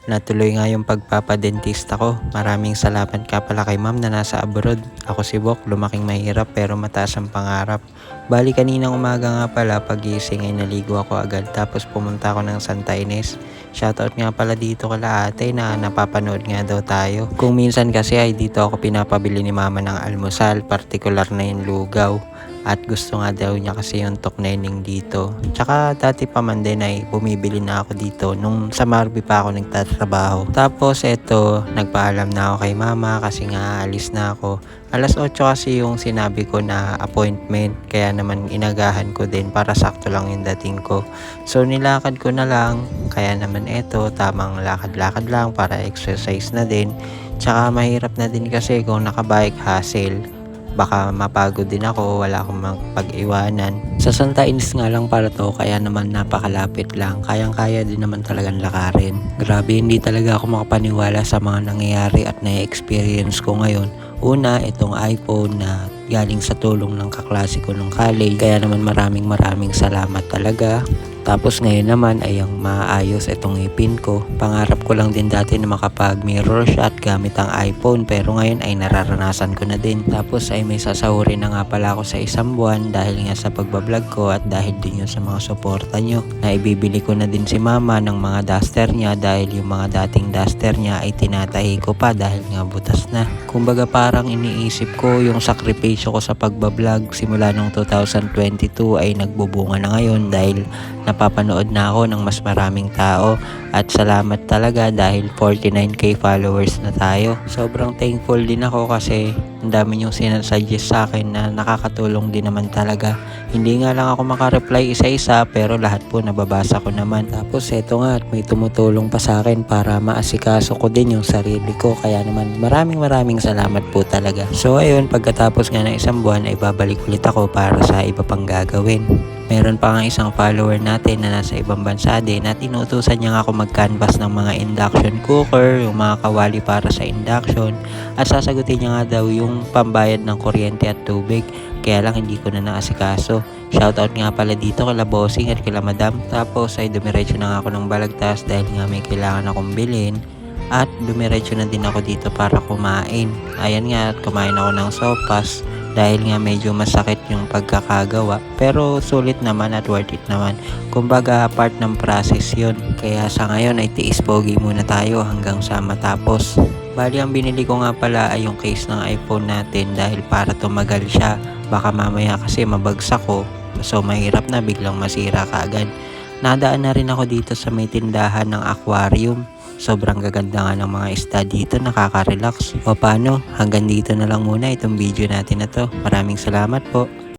Natuloy nga yung pagpapadentista ko. Maraming salamat ka pala kay ma'am na nasa abroad. Ako si Bok, lumaking mahirap pero mataas ang pangarap. Bali kaninang umaga nga pala pagising ay naligo ako agad tapos pumunta ako ng Santa Ines. Shoutout nga pala dito kala ate na napapanood nga daw tayo. Kung minsan kasi ay dito ako pinapabili ni mama ng almusal, partikular na yung lugaw. At gusto nga daw niya kasi yung tokneneng dito. Tsaka dati pa man din ay bumibili na ako dito nung sa Marby pa ako nagtatrabaho. Tapos eto, nagpaalam na ako kay mama kasi nga alis na ako. Alas 8 kasi yung sinabi ko na appointment. Kaya naman inagahan ko din para sakto lang yung dating ko. So nilakad ko na lang. Kaya naman eto, tamang lakad-lakad lang para exercise na din. Tsaka mahirap na din kasi kung nakabike hassle. Baka mapagod din ako, wala akong mapag-iwanan. Sa Santa Ines nga lang para to, kaya naman napakalapit lang. Kayang-kaya din naman talagang lakarin. Grabe, hindi talaga ako makapaniwala sa mga nangyayari at na-experience ko ngayon. Una, itong iPhone na galing sa tulong ng kaklase ko nung college. Kaya naman maraming salamat talaga. Tapos ngayon naman ay ang maayos itong ipin ko. Pangarap ko lang din dati na makapag mirror shot gamit ang iPhone pero ngayon ay nararanasan ko na din. Tapos ay may sasahurin na nga pala ako sa isang buwan dahil nga sa pagbablog ko at dahil din yun sa mga suporta nyo. Na ibibili ko na din si mama ng mga duster niya dahil yung mga dating duster niya ay tinatahi ko pa dahil nga butas na. Kumbaga parang iniisip ko yung sakripisyo ko sa pagbablog simula nung 2022 ay nagbubunga na ngayon dahil napapanood na ako ng mas maraming tao at salamat talaga dahil 49k followers na tayo. Sobrang thankful din ako kasi ang dami yung sinasuggest sa akin na nakakatulong din naman talaga. Hindi nga lang ako makareply isa-isa pero lahat po nababasa ko naman. Tapos eto nga at may tumutulong pa sa akin para maasikaso ko din yung sarili ko. Kaya naman maraming salamat po talaga. So ayun, pagkatapos nga ng isang buwan ay babalik ulit ako para sa iba pang gagawin. Meron pa nga isang follower natin na nasa ibang bansa din at inutusan niya nga ako mag-canvas ng mga induction cooker, yung mga kawali para sa induction at sasagutin niya nga daw yung pambayad ng kuryente at tubig. Kaya lang hindi ko na naasikaso. Shoutout nga pala dito kala bossing at kila madam. Tapos ay dumiretso na nga ako ng Balagtas dahil nga may kailangan akong bilhin. At dumiretso na din ako dito para kumain. Ayan nga at kumain ako ng sopas. Dahil nga medyo masakit yung pagkakagawa. Pero sulit naman at worth it naman. Kumbaga part ng process yun. Kaya sa ngayon ay tiis pogi muna tayo hanggang sa matapos. Bali ang binili ko nga pala ay yung case ng iPhone natin dahil para tumagal siya. Baka mamaya kasi mabagsak ko. So mahirap na biglang masira kaagad. Nadaan na rin ako dito sa may tindahan ng aquarium. Sobrang gaganda nga ng mga isda dito, nakaka-relax. O paano, hanggang dito na lang muna itong video natin na to. Maraming salamat po.